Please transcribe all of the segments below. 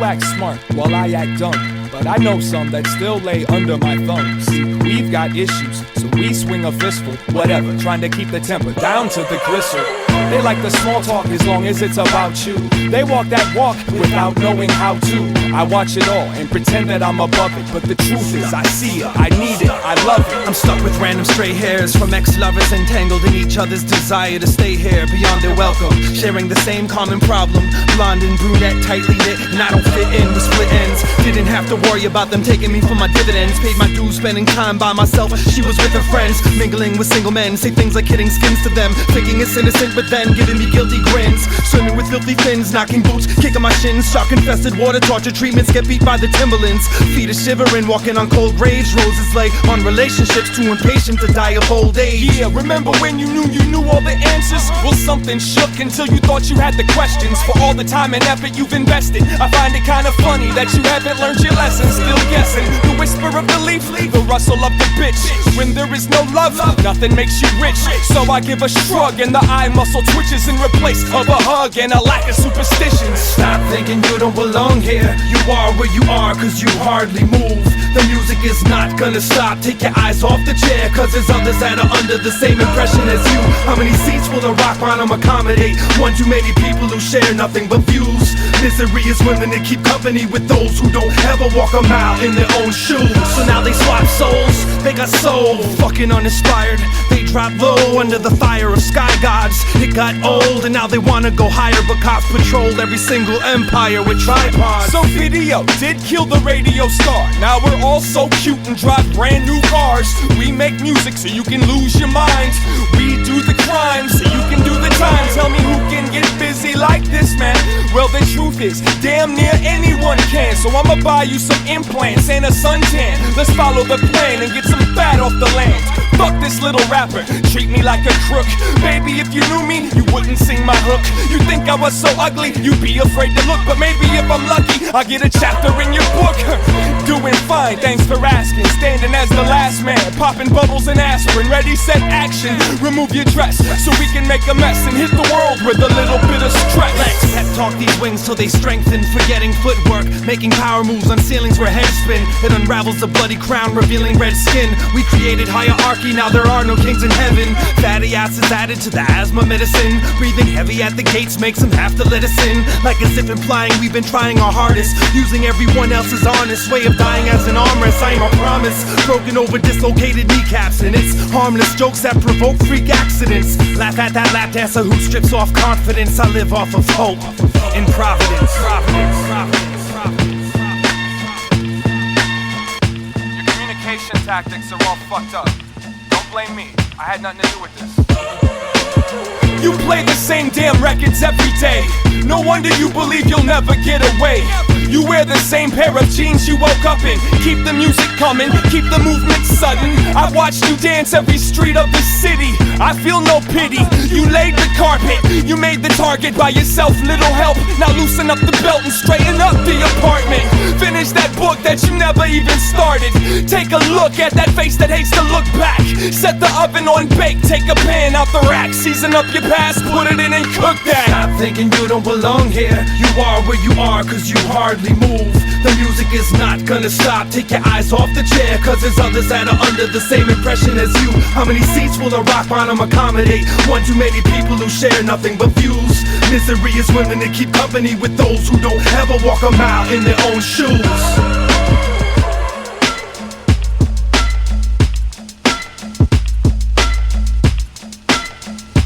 act smart while I act dumb, but I know some that still lay under my thumb. See, we've got issues, so we swing a fistful, whatever, trying to keep the temper down to the gristle. They like the small talk as long as it's about you. They walk that walk without knowing how to. I watch it all and pretend that I'm above it, but the truth is I see it, I need it, I love it. I'm stuck with random stray hairs from ex-lovers entangled in each other's desire to stay here beyond their welcome, sharing the same common problem. Blonde and brunette, tightly knit, and I don't fit in with split ends. Didn't have to worry about them taking me for my dividends. Paid my dues spending time by myself, she was with her friends, mingling with single men. Say things like hitting skins to them, thinking it's innocent but then giving me guilty grins. Swimming with filthy fins, knocking boots, kicking my shins. Shark-infested water, torture treatments, get beat by the Timberlands. Feet are shivering, walking on cold graves. Roses lay on relationships, too impatient to die of old age. Yeah, remember when you knew all the answers? Well, something shook until you thought you had the questions. For all the time and effort you've invested, I find it kinda funny that you haven't learned your lessons. Still guessing, the whisper of the leaf, the rustle of the bitch. When there is no love, nothing makes you rich. So I give a shrug and the eye muscle twitches in replace of a hug and a lack of superstitions. Stop thinking you don't belong here. You are where you are cause you hardly move. The music is not gonna stop. Take your eyes off the chair cause there's others that are under the same impression as you. How many seats will a rock bottom accommodate? One too many people who share nothing but views. Misery is willing to keep company with those who don't ever walk a mile in their own shoes. So now they swap souls, they got soul fucking uninspired. They drop low under the fire of sky gods. It got old and now they wanna go higher, but cops patrolled every single empire with tripods. So video did kill the radio star. Now we're all so cute and drive brand new cars. We make music so you can lose your mind. We do the crime so you can do the time. Tell me who can get busy like this, man? Well, the truth is, damn near anyone can. So I'ma buy you some implants and a suntan. Let's follow the plan and get some fat off the land. Fuck this little rapper, treat me like a crook. Baby, if you knew me, you wouldn't sing my hook. You think I was so ugly, you'd be afraid to look. But maybe if I'm lucky, I'll get a chapter in your book. Doing fine, thanks for asking. Standing as the last man, popping bubbles and aspirin. Ready, set, action. Remove your dress so we can make a mess and hit the world with a little bit of stress. Let's pep talk these wings till they strengthen. Forgetting footwork, making power moves on ceilings where heads spin. It unravels the bloody crown, revealing red skin. We created hierarchy, now there are no kings in heaven. Fatty acids added to the asthma medicine. Breathing heavy at the gates makes them have to let us in. Like as if implying we've been trying our hardest, using everyone else's honest way of dying as an armrest. I am a promise, broken over dislocated kneecaps. And it's harmless jokes that provoke freak accidents. Laugh at that lap dancer who strips off confidence. I live off of hope and providence. Your communication tactics are all fucked up. Don't blame me, I had nothing to do with this. You play the same damn records every day. No wonder you believe you'll never get away. You wear the same pair of jeans you woke up in. Keep the music coming, keep the movement sudden. I watched you dance every street of the city. I feel no pity. You laid the carpet, you made the target by yourself, little help. Now loosen up the belt and straighten up the apartment. Finish that book that you never even started. Take a look at that face that hates to look back. Set the oven on bake, take a pan out the rack. Season up your past, put it in and cook that. Stop thinking you don't belong here. You are where you are cause you hardly move. The music is not gonna stop. Take your eyes off the chair cause there's others that are under the same impression as you. How many seats will a rock bottom accommodate? One too many people who share nothing but views. Misery is willing to keep company with those who don't ever walk a mile in their own shoes.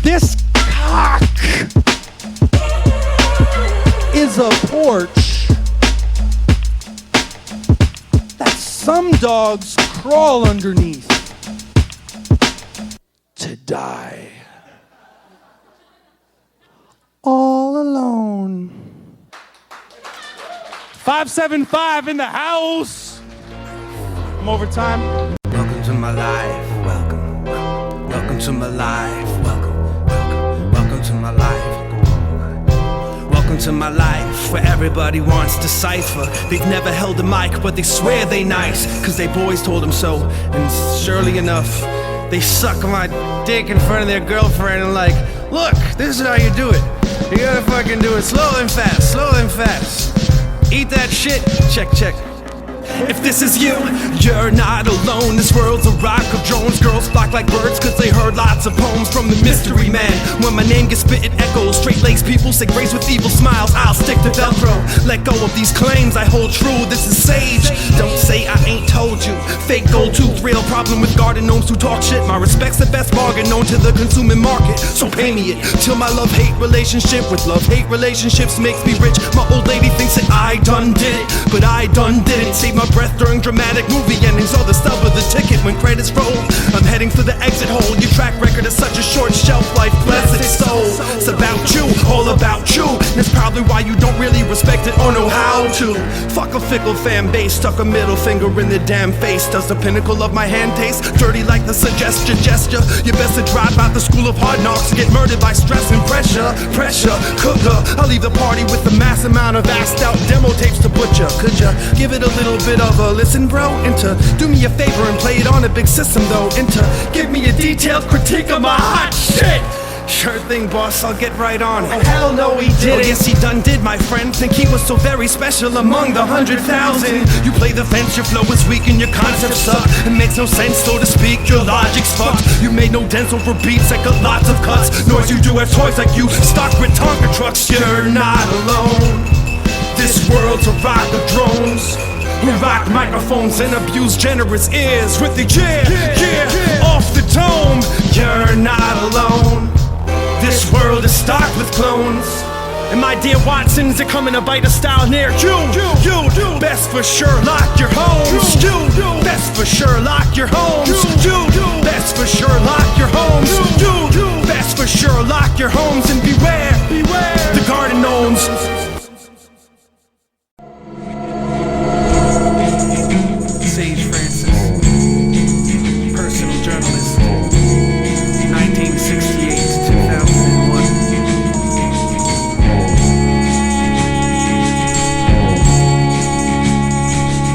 This cock is a porch that some dogs crawl underneath to die. All alone. 575 in the house. I'm over time. Welcome to my life. Welcome. Welcome to my life. Welcome to my life. Welcome to my life, where everybody wants to cipher. They've never held a mic, but they swear they nice, cause they boys told them so. And surely enough, they suck my dick in front of their girlfriend and like, look, this is how you do it. You gotta fucking do it slow and fast, slow and fast. Eat that shit. Check, check. If this is you, you're not alone. This world's a rock of drones. Girls flock like birds cause they heard lots of poems from the mystery man. When my name gets spit, it echoes. Straight-laced people say grace with evil smiles. I'll stick to Velcro. Let go of these claims, I hold true. This is Sage. Don't say I ain't told you. Fake gold tooth, real problem with garden gnomes who talk shit. My respect's the best bargain known to the consuming market. So pay me it till my love-hate relationship with love-hate relationships makes me rich. My old lady thinks that I done did it, but I done didn't. Save my breath during dramatic movie endings or the stub of the ticket when credits roll. I'm heading for the exit hole. Your track record is such a short shelf life. Bless its soul. It's about you, all about you. That's probably why you don't really respect it or know how to. Fuck a fickle fan base. Stuck a middle finger in the damn face. Does the pinnacle of my hand taste dirty like the suggestion gesture? You best to drop out the school of hard knocks. Get murdered by stress and pressure. Pressure, cooker. I'll leave the party with a mass amount of assed out demo tapes to butcher. Could ya give it a little bit of a listen, bro? Do me a favor and play it on a big system, though. Give me a detailed critique of my hot shit. Sure thing, boss, I'll get right on. Oh, hell no, he didn't. Oh, yes, he done did, my friend. Think he was so very special among the 100,000. You play the fence, your flow is weak and your concepts suck. It makes no sense, so to speak, your logic's fucked. You made no dents over beats that got lots of cuts. Nor you do have toys like you, stocked with Tonka trucks. You're not alone. This world's a rock of drones who rock microphones and abuse generous ears with the yeah, off the dome. You're not alone. This world is stocked with clones. And my dear Watsons, they're coming to bite a style near you. Best for sure, lock your homes. Best for sure, lock your homes. Best for sure, lock your homes. Best for sure, lock your homes and beware the garden gnomes. SageFrancis, personal journalist, 1968 to 2001.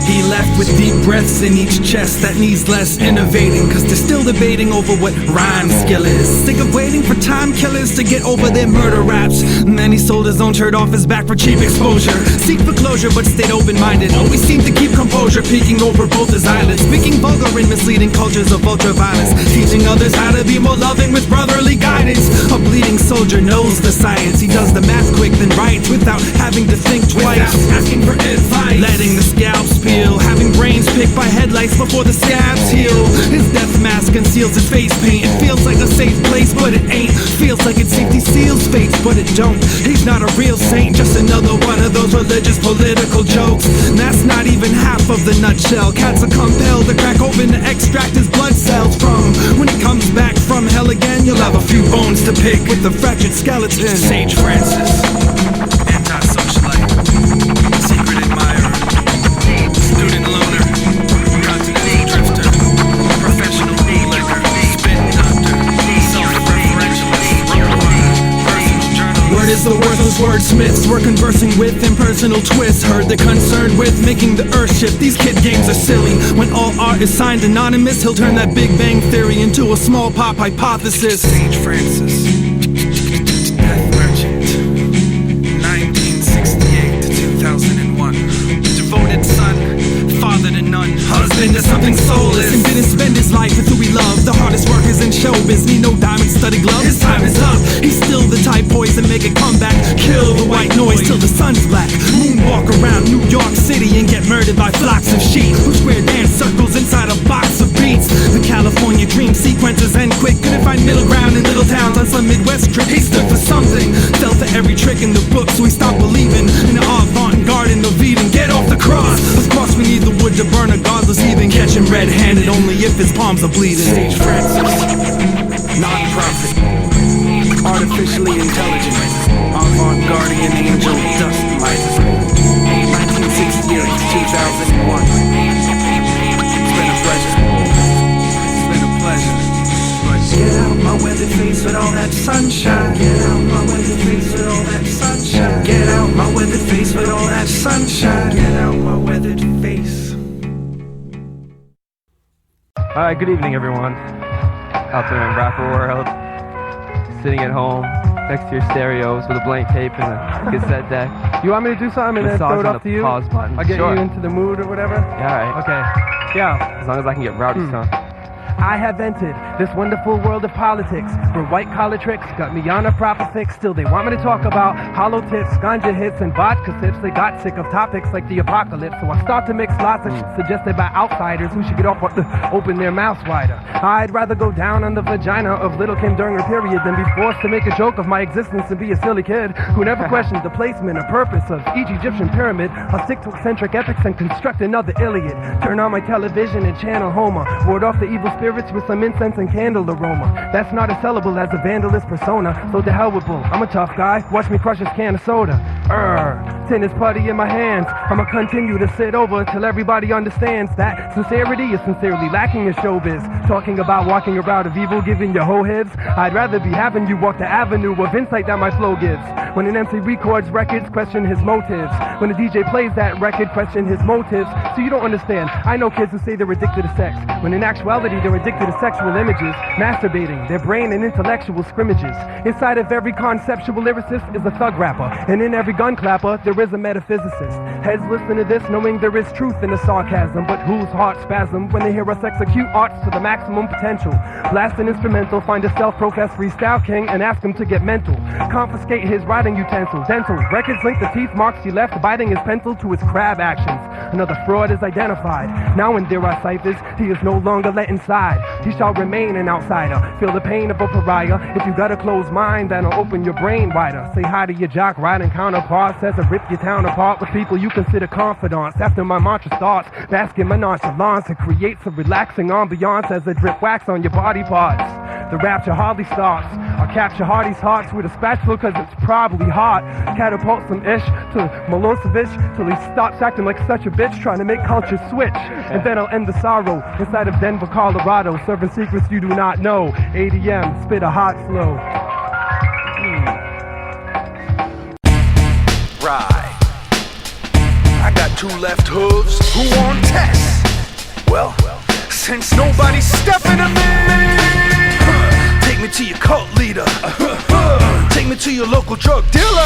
He left with deep breaths in each chest that needs less innovating, cause they're still debating over what rhyme skill is. Sick of waiting for time killers to get over their murder raps. And then he sold his own shirt off his back for cheap exposure. Seek for closure but stayed open-minded. Always seemed to keep composure, peeking over both his eyelids. Speaking vulgar and misleading cultures of ultra-violence. Teaching others how to be more loving with brotherly guidance. A bleeding soldier knows the science. He does the math quick then writes without having to think twice. Without asking for advice. Letting the scalps peel. Having brains picked by headlights before the scabs heal. His death mask conceals his face paint. It feels like a safe place, but it ain't. Feels like its safety seals fates, but it don't. He's not a real saint, just another one of those religious political jokes. And that's not even half of the nutshell. Cats are compelled to crack open to extract his blood cells from. When he comes back from hell again, you'll have a few bones to pick with the fractured skeleton. SageFrancis, anti-socialite, secret admirer, student loner, continental drifter, professional e-licker, spin doctor, self-referentialist, personal journalist. Word is the worthless wordsmiths we're conversing with impersonal twists. Heard they're concerned with making the earth shift. These kid games are silly. When all art is signed anonymous, he'll turn that Big Bang Theory into a small pop hypothesis. SageFrancis, death merchant, 1968 to 2001. Devoted son, father to none, husband to something soulless, and didn't spend his life with who he loved. The hardest workers in showbiz need no diamond-studded gloves. His time is up. He's still the type poised to make a comeback. Kill the white noise till the sun's black. Moonwalk around New York City and get murdered by flocks of sheep who square dance circles inside a box of beats. The California dream sequences end quick. Couldn't find middle ground in little towns on some Midwest trip. He stood for something, fell for every trick in the book, so he stopped believing in the avant-garde of Eden. Get off the cross. Of course we need the wood to burn a godless heathen. Catch him red-handed only if his palms are bleeding. SageFrancis, non-profit, artificially intelligent, avant-gardian angel, dust light, 1968 to 2001. It's been a pleasure. It's been a pleasure. But get out my weathered face with all that sunshine. Get out my weathered face with all that sunshine. Get out my weathered face with all that sunshine. Get out my weathered face. Good evening, everyone. Out there in rapper world, sitting at home, next to your stereos with a blank tape and a cassette deck. You want me to do something and then throw it up to you? Pause button. I'll get Sure. you into the mood or whatever? Yeah, alright. Okay. Yeah. As long as I can get rowdy stuff. I have entered this wonderful world of politics where white collar tricks got me on a proper fix. Still they want me to talk about hollow tips, ganja hits, and vodka sips. They got sick of topics like the apocalypse, so I start to mix lots of shit suggested by outsiders who should get off open their mouths wider. I'd rather go down on the vagina of Little Kim during her period than be forced to make a joke of my existence and be a silly kid who never questioned the placement or purpose of each Egyptian pyramid. I'll stick to eccentric epics and construct another Iliad. Turn on my television and channel Homer. Ward off the evil spirits with some incense and candle aroma. That's not as sellable as a vandalist persona, so to hell with bull. I'm a tough guy, watch me crush this can of soda. Tennis putty in my hands. I'ma continue to sit over till everybody understands that sincerity is sincerely lacking in showbiz. Talking about walking a route of evil, giving you hoe heads. I'd rather be having you walk the avenue of insight that my flow gives. When an MC records records, question his motives. When a DJ plays that record, question his motives. So you don't understand. I know kids who say they're addicted to sex, when in actuality they're addicted to sexual images, masturbating, their brain and intellectual scrimmages. Inside of every conceptual lyricist is a thug rapper, and in every gun clapper there is a metaphysicist. Heads listen to this knowing there is truth in the sarcasm, but whose heart spasm when they hear us execute arts to the maximum potential. Blast an instrumental, find a self-professed freestyle king and ask him to get mental. Confiscate his writing utensil, dental. Records link the teeth marks he left biting his pencil to his crab actions. Another fraud is identified. Now in there are ciphers, he is no longer let inside. He shall remain an outsider, feel the pain of a pariah. If you got a closed mind, then I'll open your brain wider. Say hi to your jock riding counterparts as I rip your town apart with people you consider confidants. After my mantra starts, bask in my nonchalance, it creates a relaxing ambiance as I drip wax on your body parts. The rapture hardly starts. I'll capture Hardy's hearts with a spatula cause it's probably hot. Catapult some ish to Milosevic till he stops acting like such a bitch trying to make culture switch. And then I'll end the sorrow inside of Denver, Colorado, serving secrets you do not know. ADM, spit a hot flow. Right. I got two left hooves. Who on test? Well, since nobody's stepping to me, take me to your cult leader. Take me to your local drug dealer.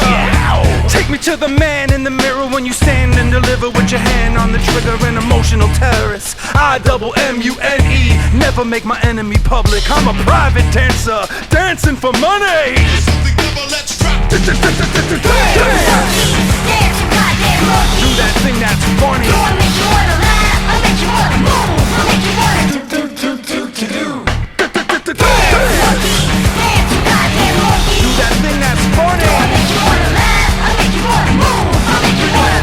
Take me to the man in the mirror when you stand and deliver with your hand on the trigger. An emotional terrorist. I-double-M-U-N-E. Never make my enemy public. I'm a private dancer, dancing for money. Do that thing that's funny. I'll make you wanna laugh, I'll make you wanna move, I'll make you wanna do. Dance, you goddamn monkey. Do that thing that's funny. I'll make you wanna laugh, I'll make you wanna move, I'll make you wanna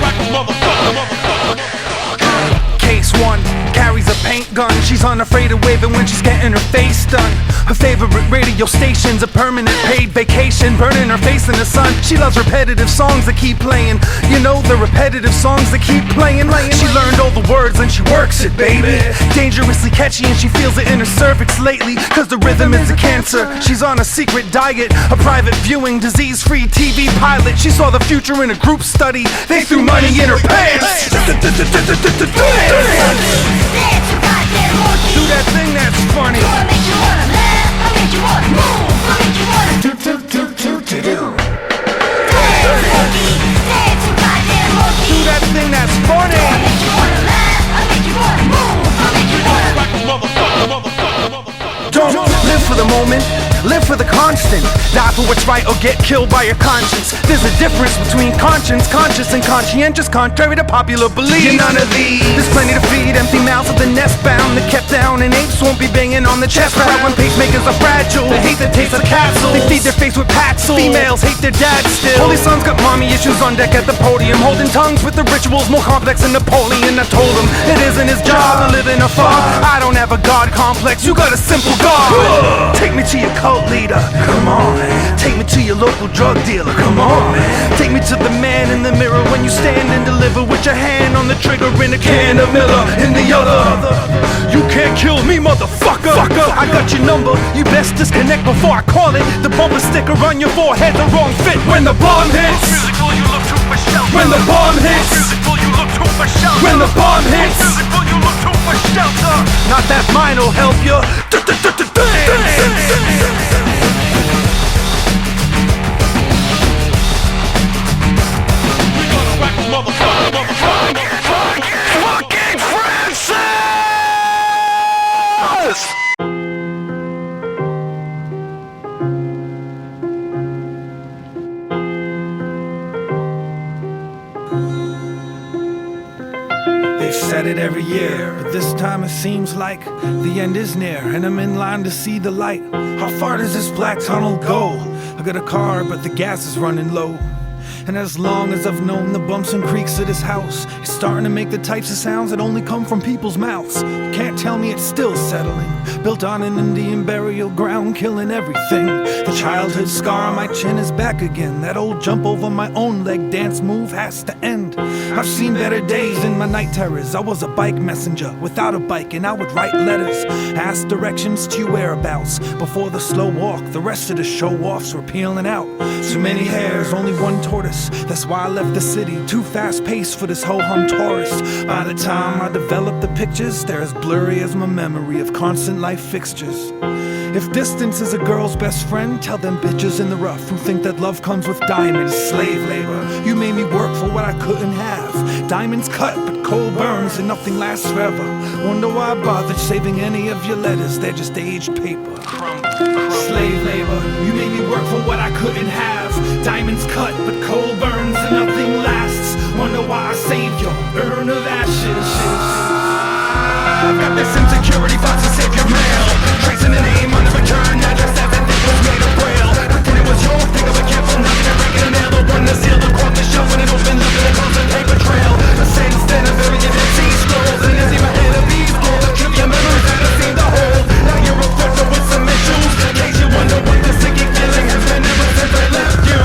Case 1 carries a paint gun. She's unafraid of waving when she's getting her face done. Her favorite radio station's a permanent paid vacation, burning her face in the sun. She loves repetitive songs that keep playing. You know, the repetitive songs that keep playing. She learned all the words and she works it, baby. Dangerously catchy and she feels it in her cervix lately, cause the rhythm is a cancer. She's on a secret diet, a private viewing, disease-free TV pilot. She saw the future in a group study. They threw money in her pants. dance, you goddamn monkey. Do that thing that's funny. I'll make you wanna laugh, I'll make you wanna move, I'll make you wanna do. Dance, you goddamn monkey. Do that thing that's funny. I'll make you wanna laugh, I'll make you wanna move, I'll make you wanna. Don't live for the moment, live for the constant. Die for what's right or get killed by your conscience. There's a difference between conscience, conscious, and conscientious, contrary to popular belief. You're none of these. There's plenty to feed, empty mouths of the nest bound. They're kept down, and apes won't be banging on the chest. Proud when pacemakers are fragile. They hate the taste of capsules. They feed their face with Paxil. Females hate their dads still. Holy sons got mommy issues on deck at the podium, holding tongues with the rituals more complex than Napoleon. I told him it isn't his job to live in a fog. I don't have a god complex, you got a simple god. Take me to your cult leader, come on. Take me to your local drug dealer, come on. Take me to the man in the mirror when you stand and deliver with your hand on the trigger in a can of Miller in the other. You can't kill me, motherfucker. I got your number, you best disconnect before I call it. The bumper sticker on your forehead, the wrong fit. When the bomb hits, when the bomb hits, when the bomb hits, not that mine'll help you. said it every year, but this time it seems like the end is near, and I'm in line to see the light. How far does this black tunnel go? I got a car, but the gas is running low. And as long as I've known the bumps and creaks of this house, it's starting to make the types of sounds that only come from people's mouths. You can't tell me it's still settling. Built on an Indian burial ground, killing everything. The childhood scar on my chin is back again. That old jump over my own leg dance move has to end. I've seen better days in my night terrors. I was a bike messenger without a bike, and I would write letters, ask directions to your whereabouts. Before the slow walk, the rest of the show-offs were peeling out. Too many hairs, only one tortoise. That's why I left the city, too fast-paced for this ho-hum tourist. By the time I developed the pictures, they're as blurry as my memory of constant life fixtures. If distance is a girl's best friend, tell them bitches in the rough who think that love comes with diamonds. Slave labor, you made me work for what I couldn't have. Diamonds cut, but coal burns and nothing lasts forever. Wonder why I bothered saving any of your letters, they're just aged paper. Slave labor, you made me work for what I couldn't have. Diamonds cut, but coal burns and nothing lasts. Wonder why I saved your urn of ashes. I've got this insecurity, thoughts to save your mail. Tracing a name on the return address, everything was made of braille. Pretend it was your thing, but careful not to break it a nail. Or burn the seal, or quote the shelf when it open, look at it close and paper trail. A sense then of everything that sees scrolls, and as my head of these gold, the trivia memories that I seem to hold. Now you're a filter with some issues, in case you wonder what this sinking feeling has been ever since I left you.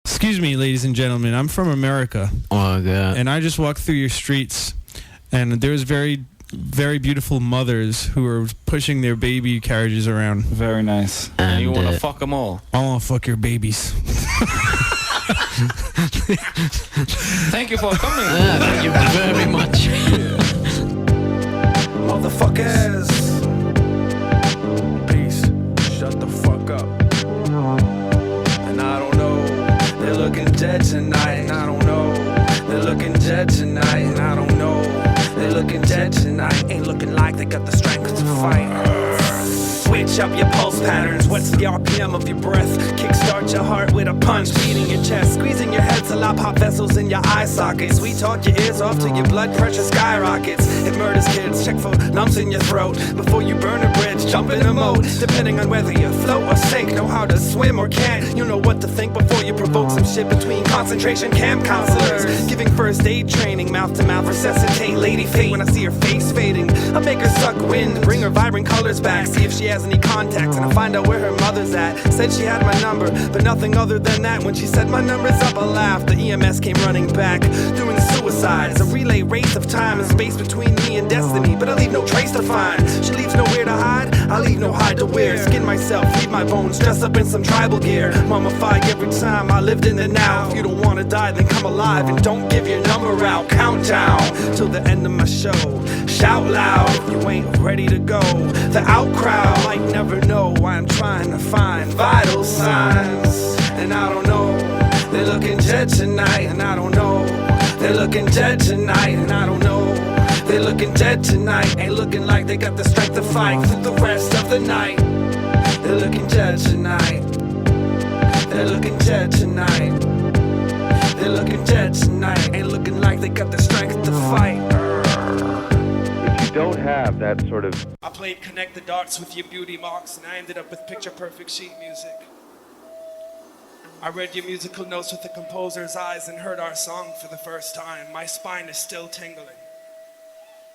Excuse me, ladies and gentlemen. I'm from America. Oh, God. And I just walked through your streets, and there's very, very beautiful mothers who are pushing their baby carriages around. Very nice. And you want to fuck them all? I want to fuck your babies. Thank you for coming. Thank you very much. Motherfuckers. Peace. Shut the fuck up. And I don't know. They're looking dead tonight, and I don't know. They're looking dead tonight, and I don't know. They're looking dead tonight, ain't looking like they got the strength to fight. Switch up your pulse patterns, what's the RPM of your breath? Kickstart your heart with a punch, beating your chest, squeezing your head till I pop vessels in your eye sockets. We talk your ears off till your blood pressure skyrockets. It murders kids, check for lumps in your throat. Before you burn a bridge, jump in a moat. Depending on whether you float or sink, know how to swim or can't. You know what to think before you provoke some shit between concentration camp counselors. Giving first aid training, mouth to mouth, resuscitate lady fate when I see her face fading. I make her suck wind, bring her vibrant colors back, see if she has any contacts, and I find out where her mother's at. Said she had my number, but nothing other than that. When she said my number's up, I laughed. The EMS came running back, doing suicides. A relay race of time and space between me and destiny, but I leave no trace to find. She leaves nowhere to hide, I leave no hide to wear. Skin myself, leave my bones, dress up in some tribal gear. Mummified every time I lived in the now. If you don't wanna die, then come alive and don't give your number out. Countdown till the end of my show. Shout loud if you ain't ready to go. The out crowd might never know why I'm trying to find vital signs. And I don't know, they're looking dead tonight, and I don't know. They're looking dead tonight, and I don't know. They're looking dead tonight, ain't looking like they got the strength to fight through the rest of the night. They're looking dead tonight. They're looking dead tonight. They're looking dead tonight, ain't looking like they got the strength to fight. If you don't have that sort of... I played Connect the Dots with your beauty marks, and I ended up with picture perfect sheet music. I read your musical notes with the composer's eyes and heard our song for the first time. My spine is still tingling.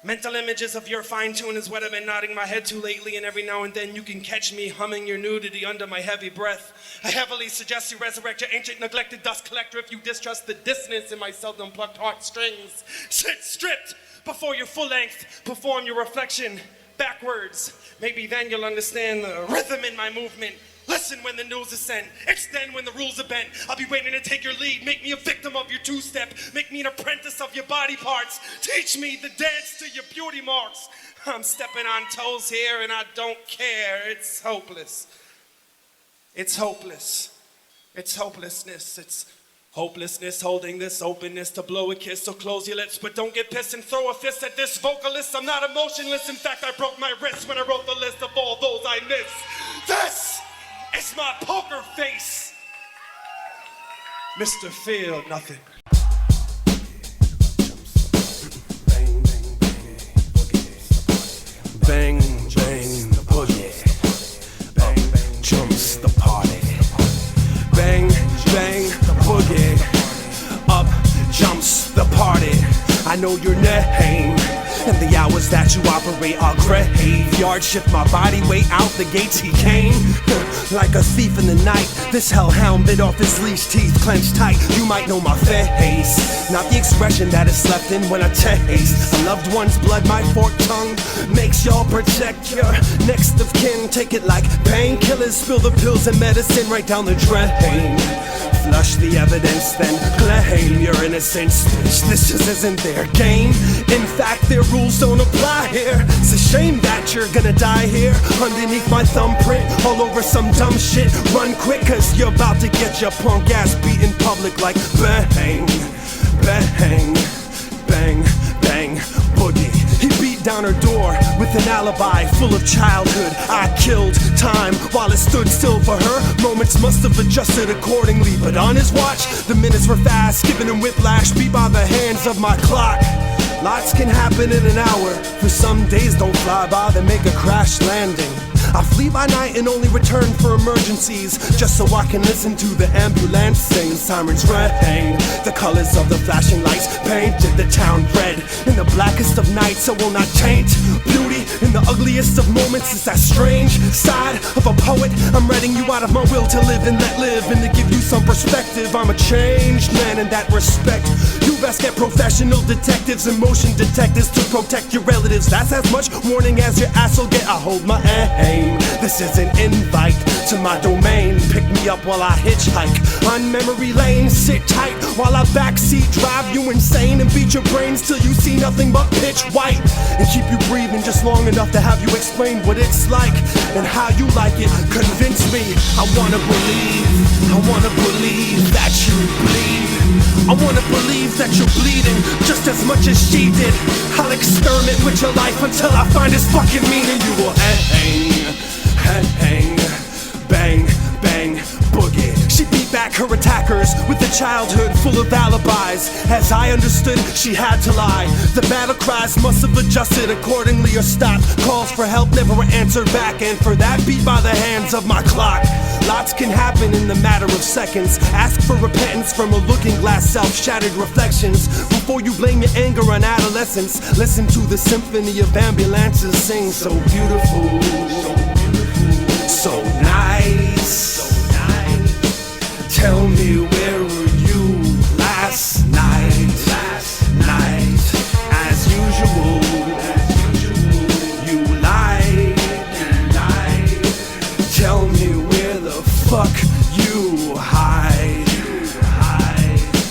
Mental images of your fine tune is what I've been nodding my head to lately, and every now and then you can catch me humming your nudity under my heavy breath. I heavily suggest you resurrect your ancient neglected dust collector if you distrust the dissonance in my seldom plucked heartstrings. Sit stripped before your full length, perform your reflection backwards. Maybe then you'll understand the rhythm in my movement. Listen when the news is sent, extend when the rules are bent. I'll be waiting to take your lead, make me a victim of your two-step, make me an apprentice of your body parts, teach me the dance to your beauty marks. I'm stepping on toes here and I don't care, it's hopeless. It's hopeless. It's hopelessness, it's hopelessness, holding this openness to blow a kiss, so close your lips, but don't get pissed and throw a fist at this vocalist. I'm not emotionless, in fact I broke my wrist when I wrote the list of all those I miss. It's my poker face. Mr. Field, nothing. Bang, bang, the boogie. Bang, bang, jumps the party. Bang, bang, the boogie. Up jumps the party. I know your name, and the hours that you operate are graveyard shift. My body weight out the gates he came. Like a thief in the night, this hellhound bit off his leash, teeth clenched tight. You might know my face, not the expression that is left in when I taste a loved one's blood. My forked tongue makes y'all protect your next of kin. Take it like painkillers, spill the pills and medicine right down the drain. Flush the evidence, then claim your innocence. Bitch, this just isn't their game. In fact, their rules don't apply here. It's a shame that you're gonna die here underneath my thumbprint, all over some dumb shit. Run quick, cause you're about to get your punk ass beat in public like bang, bang, bang, bang, boogie. He beat down her door with an alibi full of childhood. I killed time while it stood still for her. Moments must have adjusted accordingly, but on his watch, the minutes were fast, giving him whiplash, beat by the hands of my clock. Lots can happen in an hour, for some days don't fly by, they make a crash landing. I flee by night and only return for emergencies, just so I can listen to the ambulance sing. Sirens ring, the colors of the flashing lights painted the town red. In the blackest of nights I will not taint beauty. In the ugliest of moments is that strange side of a poet. I'm writing you out of my will to live and let live, and to give you some perspective. I'm a changed man in that respect. You best get professional detectives and motion detectives to protect your relatives. That's as much warning as your ass will get. I hold my aim. This is an invite to my domain. Pick me up while I hitchhike on memory lane. Sit tight while I backseat drive you insane and beat your brains till you see nothing but pitch white, and keep you breathing just long enough to have you explain what it's like and how you like it. Convince me. I wanna believe that you bleed. I wanna believe that you're bleeding just as much as she did. I'll experiment with your life until I find its fucking meaning. You will hang, bang, bang, boogie. She beat back her attackers with a childhood full of alibis. As I understood, she had to lie. The battle cries must have adjusted accordingly or stopped. Calls for help never were answered back, and for that beat by the hands of my clock. Lots can happen in the matter of seconds. Ask for repentance from a looking glass, self-shattered reflections. Before you blame your anger on adolescence, listen to the symphony of ambulances sing. So beautiful, so nice. Tell me, where were you last night? As usual, you lied. Tell me where the fuck you hide.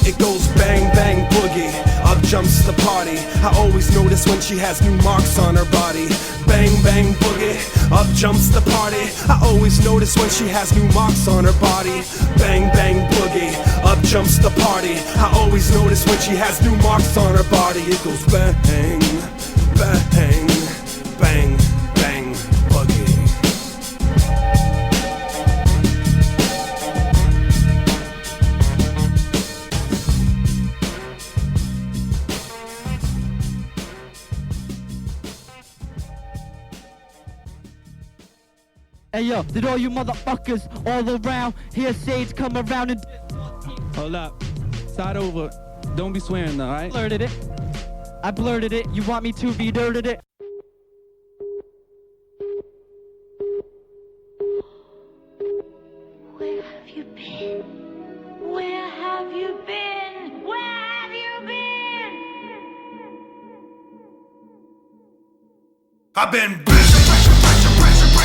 It goes bang, bang, boogie. Up jumps the party. I always notice when she has new marks on her body. Bang, bang, boogie. Up jumps the party. I always notice when she has new marks on her body. Bang, bang, boogie. Up jumps the party. I always notice when she has new marks on her body. It goes bang, bang, bang, bang, boogie. Hey yo, did all you motherfuckers all around hear Sage come around and hold up, start over. Don't be swearing though, alright? I blurted it. You want me to be dirted it? Where have you been? Where have you been? Where have you been? I've been busy.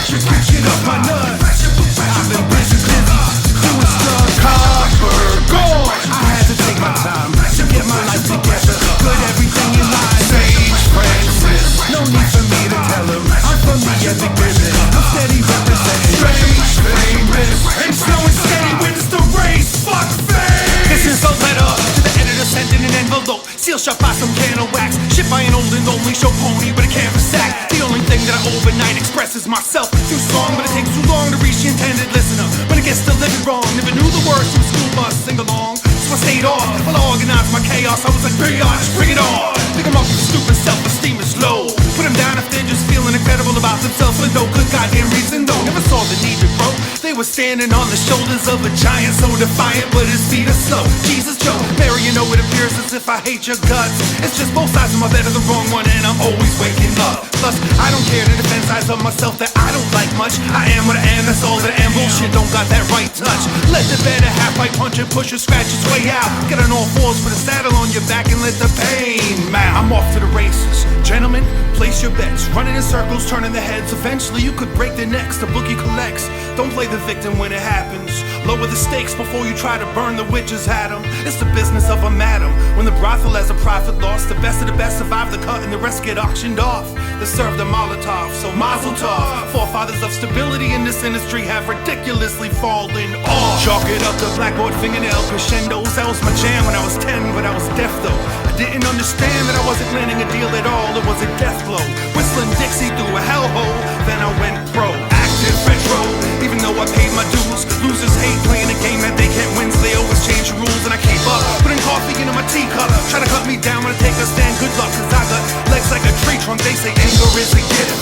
Get up my nuts. I've been busy, doing stuff. Copper gold. I had to take my time to get my life together. Put everything in line. Sage Francis. No need for me to tell him I'm from the epic business. I'm steady representing. Strange, famous, and slow and steady wins the race. Fuck fame. This is a letter to the editor sent in an envelope. Seal shut by some can of wax. Shit by an old and only show pony with a canvas sack. The only thing that I overnight expresses myself too strong, but it takes too long to reach the intended listener. But guess still living wrong. Never knew the words from school bus sing along. So I stayed on, while I organized my chaos. I was like, just bring it on. Pick 'em up with stupid self-esteem is low. Put 'em down if they're just feeling incredible about themselves for no good goddamn reason though. Never saw the need to grow. They were standing on the shoulders of a giant, so defiant, but his feet are slow. Jesus Joe, Mary, you know it appears as if I hate your guts. It's just both sides of my bed are the wrong one, and I'm always waking up. Plus, I don't care to defend sides of myself that I don't like much. I am what I am, that's all that I am. Bullshit don't got that right touch. Let the better half bite, punch and push or scratch its way out. Get on all fours, put a saddle on your back and let the pain mount. I'm off to the races. Gentlemen, place your bets. Running in circles, turning the heads. Eventually you could break their necks. The bookie collects. Don't play the victim when it happens. Lower the stakes before you try to burn the witches at them. It's the business of a madam. When the brothel has a profit loss, the best of the best survive the cut and the rest get auctioned off. They serve the Molotov, so mazel tov. Forefathers of stability in this industry have ridiculously fallen off. Chalk it up to blackboard fingernail crescendos. That was my jam when I was 10, but I was deaf though. I didn't understand that I wasn't landing a deal at all. It was a death blow. Whistling Dixie through a hellhole, then I went pro. Active retro, even though I paid my dues. Losers hate playing a game that they can't win, so they always change the rules, and I keep up. Putting coffee into my teacup, try to cut me down when I take a stand. Good luck, cause I got legs like a tree trunk. They say anger is a gift.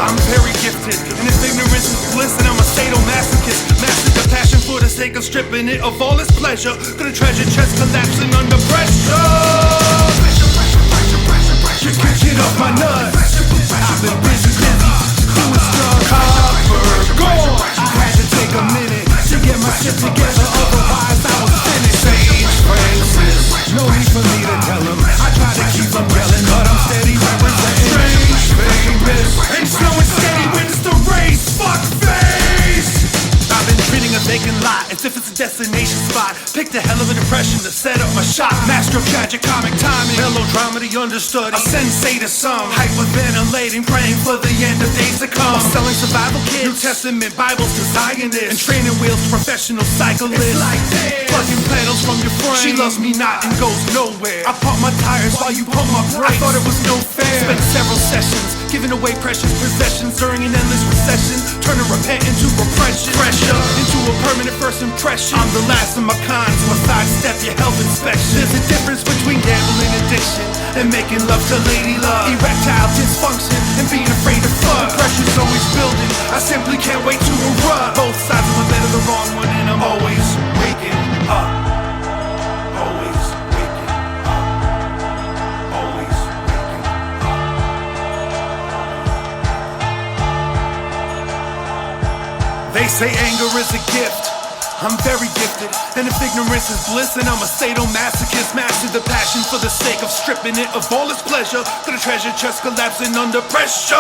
I'm very gifted, and if ignorance is bliss, then I'm a sadomasochist. Mastered the passion for the sake of stripping it of all its pleasure. Gonna treasure chest collapsing under pressure. Get off my nuts. I've been busy, doing stuff. Copper gone. I had to take a minute to get my shit together, otherwise I was finished. SageFrancis, no need for me to tell him. I try to keep them yelling, but I'm steady representing. Strange, famous, and slow and steady wins the race. Fuck face. I've been treating a vacant lot as if it's a destination spot. Picked a hell of an impression to set up my shot. Master of tragic comic timing, melodrama the understudy, a sensei to some, hyperventilating, praying for the end of days to come. I'm selling survival kits, New Testament Bibles to Zionists, and training wheels to professional cyclists. It's like this, plugging pedals from your frame. She loves me not and goes nowhere. I pump my tires while you pump my brakes. I thought it was no fair. Spent several sessions giving away precious possessions during an endless recession, turning repent into repression, pressure into a permanent first impression. I'm the last of my kind, so I sidestep your health inspection. There's a difference between gambling addiction and making love to lady love, erectile dysfunction, and being afraid to fuck. The pressure's always building, I simply can't wait to erupt. Both sides of my bed are the wrong one, and I'm always waking up. Always waking up. Always waking up. They say anger is a gift. I'm very gifted, and if ignorance is bliss, then I'm a sadomasochist. Mastered the passion for the sake of stripping it of all its pleasure. Got a treasure chest collapsing under pressure.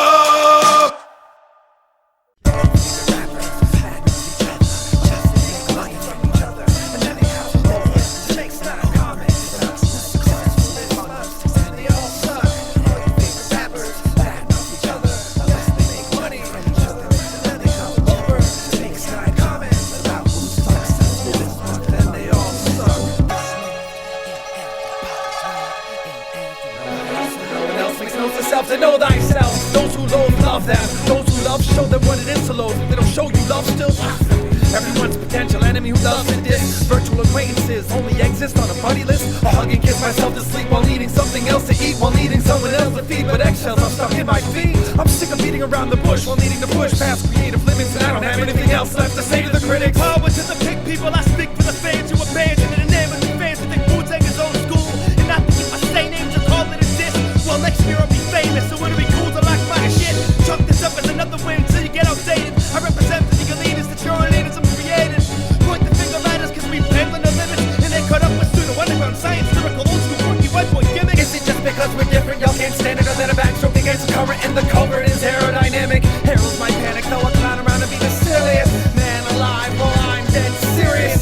To know thyself, those who loathe love them. Those who love show them what it is to loathe. They don't show you love, still everyone's potential enemy who loves to diss. Virtual acquaintances only exist on a buddy list. I hug and kiss myself to sleep while needing something else to eat, while needing someone else to feed. But eggshells are stuck in my feet. I'm sick of beating around the bush while needing to push past creative limits, and I don't have anything else left to say to the critics. Power to the big people, I speak for the fans who abandon in the name of the fans who think Wu-Tang is old school, and not to keep my say names or call it a diss. Well, next year I'll be famous, so it'll be cool to lock my shit. Chuck this up as another win until you get outdated. I represent the elitists, the true leaders I'm created. Point the finger at us cause we paved on the limits, and they cut up with pseudo underground science, lyrical old school quirky white boy gimmick. Is it just because we're different, y'all can't stand it, or that a backstroke against the current and the culvert is aerodynamic? Heralds my panic, though I clown around to be the silliest man alive. Well, I'm dead serious.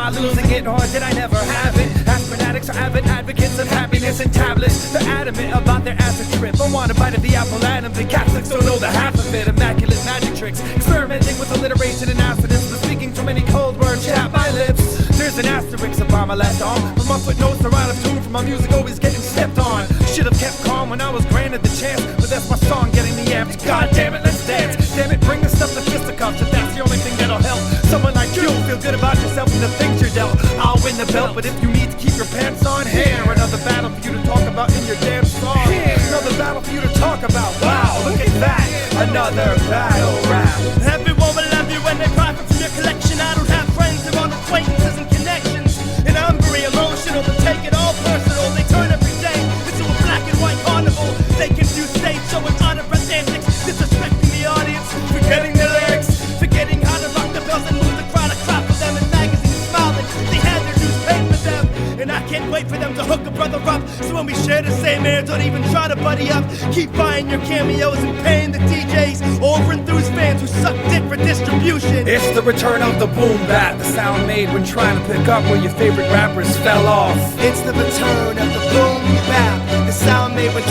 I losing it, or did I never have it? Aspirin addicts are avid advocates of happiness and tablets. They're adamant about their acid trip. I want a bite of the apple atom. The Catholics don't know the half of it. Immaculate magic tricks, experimenting with alliteration and assonance. But speaking too many cold words chap my lips. There's an asterisk upon my left arm, but my footnotes are out of tune from my music always getting stepped on. Should have kept calm when I was granted the chance, but that's my song getting the amps. God damn it, let's dance. Damn it, bring the stuff to fisticuffs if that's the only thing that'll help. Someone like you feel good about yourself and the things you're dealt. I'll win the belt, but if you need to keep your pants on, here another battle for you to talk about in your damn song. Here another battle for you to talk about. Wow, look at that, another battle rap. Everyone will love you when they profit from your collection. I don't have friends, they're all acquaintances and connections. And I'm very emotional, but take it all personal. They turn every day into a black and white carnival. They confuse stage show with autograph antics, disrespecting the audience, forgetting their lyrics, forgetting how to rock the bells and move the crowd. I crop for them in magazines, smiling. They had their dues paid for them, and I can't wait for them to hook a brother up. So when we share the same air, don't even try to buddy up. Keep buying your cameos and paying the DJs, over-enthused fans who suck dick for distribution. It's the return of the boom bap, the sound made when trying to pick up where your favorite rappers fell off. It's the return of the boom bap, the sound made when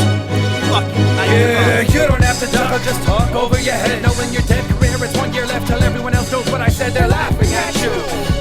yeah, you don't have to duck or just talk over your head. Knowing your dead career, it's 1 year left till everyone else knows what I said. They're laughing at you.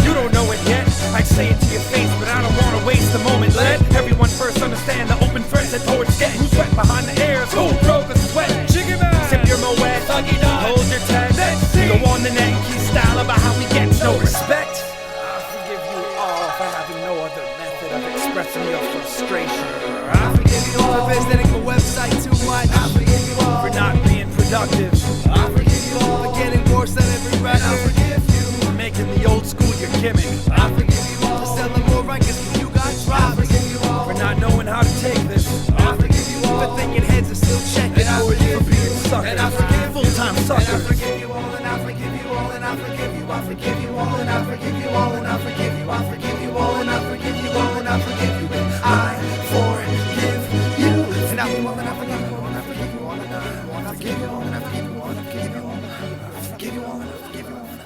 You don't know it yet. I'd say it to your face, but I don't want to waste the moment. Let everyone first understand the open threats that poets get. Who's sweat behind the ears? Who broke a sweat? Jiggy man, sip your Moet, thuggy dog, hold your tag. Let's see. Go on the net and keep style about how we get no respect. I forgive you all for having no other method of expressing your frustration. I forgive you all for visiting the website too much. I forgive you all for not being productive. I forgive you all for getting worse than every record. I forgive you for making the old school your gimmick. I forgive you all for selling more records than you got dropped. I forgive you all for not knowing how to take this. I forgive you all for thinking heads are still checking. And I forgive you for being suckers. And I forgive full-time suckers. And I forgive you all, and I forgive you all, and I forgive you. I forgive you all, and I forgive you all, and I forgive you. I forgive you all, and I forgive you all, and I forgive you. I forgive you. And I forgive you all, and I forgive you all, and I forgive you all, and I forgive you all, and I forgive you all, and I forgive you all, and I forgive you all, and I forgive you all, and I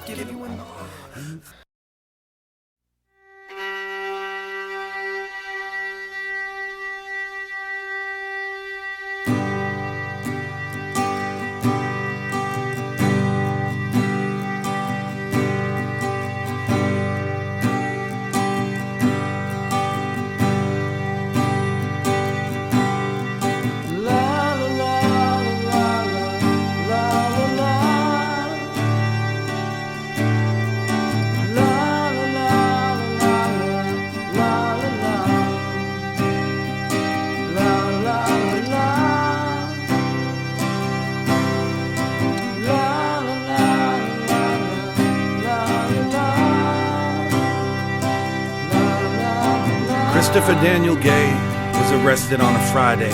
forgive you all. Christopher Daniel Gay was arrested on a Friday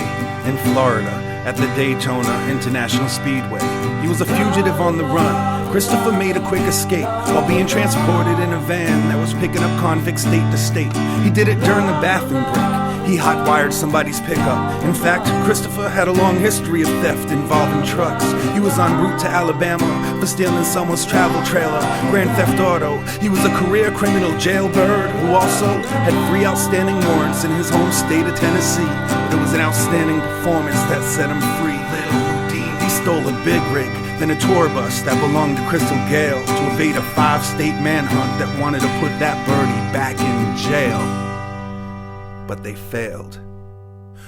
in Florida at the Daytona International Speedway. He was a fugitive on the run. Christopher made a quick escape while being transported in a van that was picking up convicts state to state. He did it during the bathroom break. He hot-wired somebody's pickup. In fact, Christopher had a long history of theft involving trucks. He was en route to Alabama for stealing someone's travel trailer. Grand Theft Auto. He was a career criminal jailbird who also had 3 outstanding warrants in his home state of Tennessee. But it was an outstanding performance that set him free. Little Houdini. He stole a big rig, then a tour bus that belonged to Crystal Gale to evade a 5-state manhunt that wanted to put that birdie back in jail. But they failed.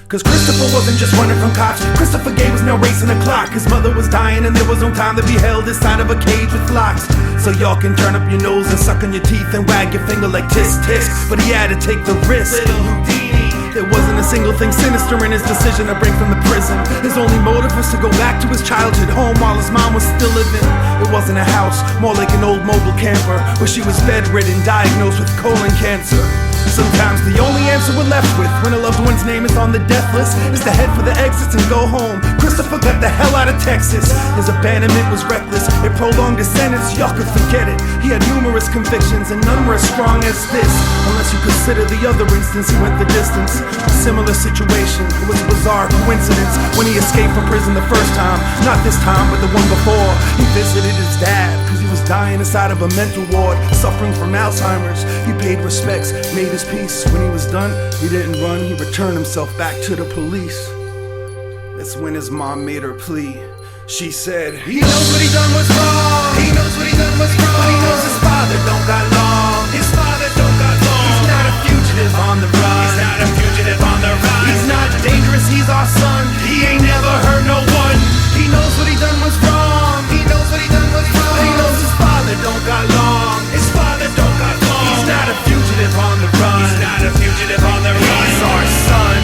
Cause Christopher wasn't just running from cops. Christopher Gay was now racing the clock. His mother was dying and there was no time to be held inside of a cage with locks. So y'all can turn up your nose and suck on your teeth and wag your finger like tisk tisk. But he had to take the risk. Little Houdini. There wasn't a single thing sinister in his decision to break from the prison. His only motive was to go back to his childhood home while his mom was still living. It wasn't a house, more like an old mobile camper where she was bedridden, diagnosed with colon cancer. Sometimes the only answer we're left with when a loved one's name is on the death list is to head for the exits and go home. Christopher got the hell out of Texas. His abandonment was reckless. It prolonged his sentence, y'all could forget it. He had numerous convictions and none were as strong as this. Unless you consider the other instance he went the distance. A similar situation, it was a bizarre coincidence when he escaped from prison the first time. Not this time, but the one before. He visited his dad, cause he was dying inside of a mental ward, suffering from Alzheimer's. He paid respects, made his peace. When he was done, he didn't run, he returned himself back to the police. That's when his mom made her plea. She said, he knows what he done was wrong. He knows what he done was wrong. But he knows his father don't got long. His father don't got long. He's not a fugitive on the run. He's not a fugitive on the run. He's not dangerous, he's our son. He ain't never hurt no one. He knows what he done was wrong. He knows what he done was wrong. But he knows his father don't got long. His father don't got long. He's not a fugitive on the run. He's not a fugitive on the run. He's our son.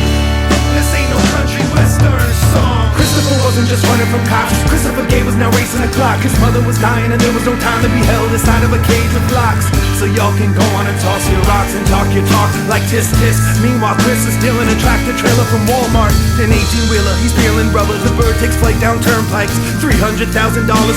This ain't no country western song. Christopher wasn't just running from cops. Christopher Gay was now racing the clock. His mother was dying and there was no time to be held inside of a cage with locks. So y'all can go on and toss your rocks and talk your talk like tisk tisk. Meanwhile Chris is stealing a tractor trailer from Walmart. An 18-wheeler, he's peeling rubber. The bird takes flight down turnpikes. $300,000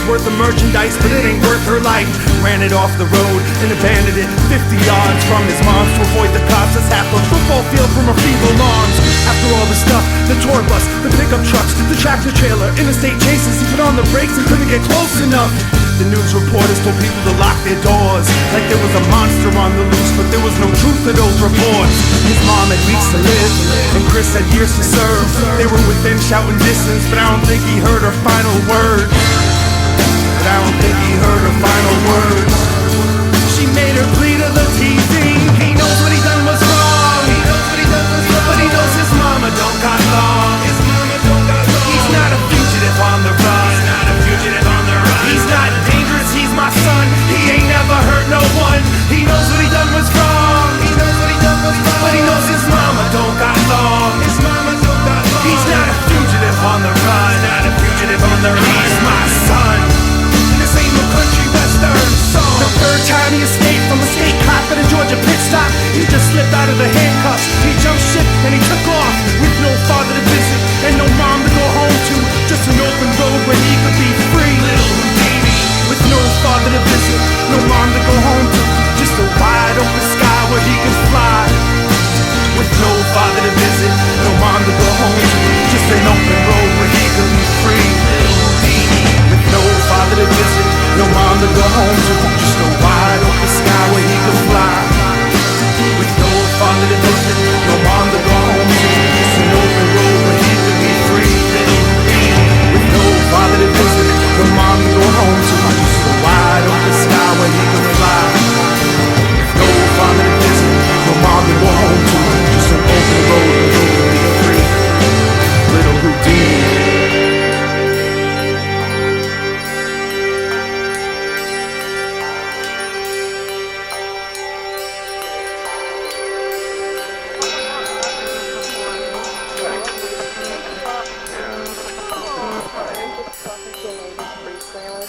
worth of merchandise, but it ain't worth her life. Ran it off the road and abandoned it 50 yards from his mom's to avoid the cops. That's half a football field from her feeble arms. After all the stuff, the tour bus, the pickup trucks, the tractor trailer, interstate chases, he put on the brakes and couldn't get close enough. The news reporters told people to lock their doors, like there was a monster on the loose, but there was no truth to those reports. His mom had weeks to live, and Chris had years to serve. They were within shouting distance, but I don't think he heard her final words. But I don't think he heard her final words. She made her plea to the TV. He knows what he done was wrong. He knows what he done was wrong. But he knows his mama don't got long. His mama don't got long. He's not a fugitive on the run. He's not a fugitive on the run. He's not dangerous, he's my son. He ain't never hurt no one. He knows what he done was wrong. He knows what he done was wrong. But he knows his mama don't got long. His mama don't got long. He's not a fugitive on the run. He's not a fugitive on the run. He's my son. This ain't no country western song. The third time he escaped from a state cop at a Georgia pit stop, he just slipped out of the handcuffs. He jumped ship and he took off with no father to visit and no mom to go home to. Just an open road where he could be free. Little baby with no father to visit, no mom to go home to. Just a wide open sky where he could fly. With no father to visit, no mom to go home to. Just an open road where he could be free. Little baby with no father to visit, no mom to go home to. Just a wide open sky where he could fly. With no father to visit, no mom to go home to. Just an open road where he could be free. With no father to visit, no mom to go home to. Just a wide open sky where he could fly. With no father to visit, no mom to go home to. Just an open road where he could be free. Little Houdini.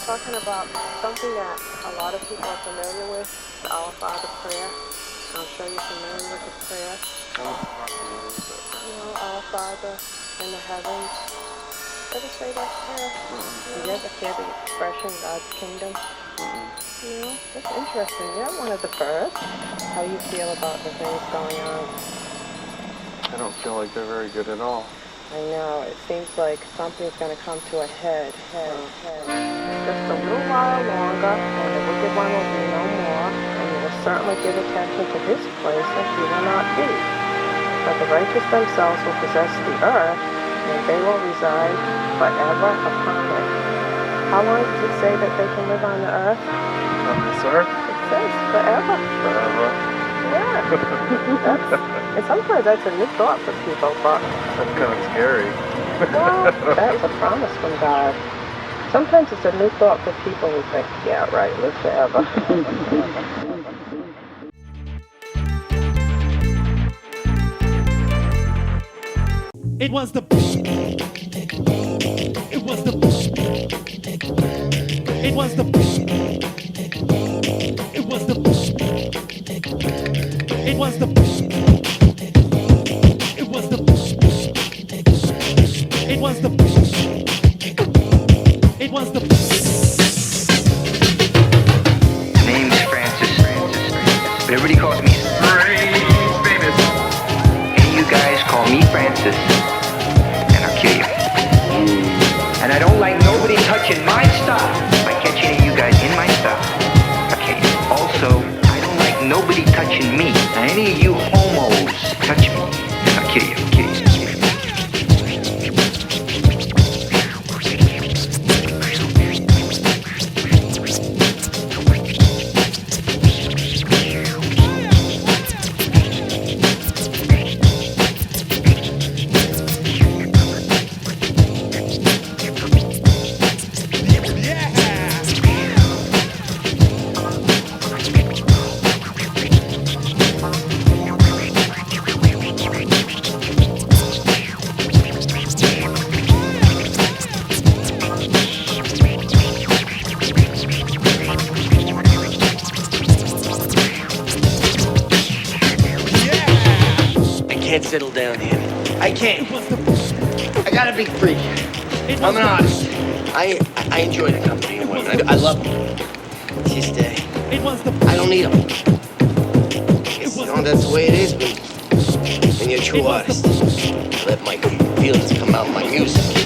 Talking about something that a lot of people are familiar with, the Our Father prayer. I'm sure you're familiar with the prayer. You know, Our Father in the heavens. Ever say that prayer? You ever hear the expression God's kingdom? You know, it's interesting. You're one of the first. How do you feel about the things going on? I don't feel like they're very good at all. I know, it seems like something's going to come to a head. Just a little while longer, and the wicked one will be no more, and you will certainly give attention to his place, and he will not be. But the righteous themselves will possess the earth, and they will reside forever upon it. How long does it say that they can live on the earth? On this earth? It says forever. Forever. Yeah. And sometimes that's a new thought for people, but that's kind of scary. Well, that's a promise from God. Sometimes it's a new thought for people who think, yeah, right, live forever. It was the It was the It was the It was the It was the It was the It was the It was the Name's Francis, but everybody calls me famous. And you guys call me Francis, and I'll kill you. And I don't like nobody touching my stuff by catching you guys in my stuff. touching me. Now, any of you homos touch me, I'll kill you. Settle down here. I can't. I gotta be free. I'm an artist. I enjoy the company of women. I love them. It's just, I don't need them. You know, that's the way it is when you're a true artist. I let my feelings come out in my music.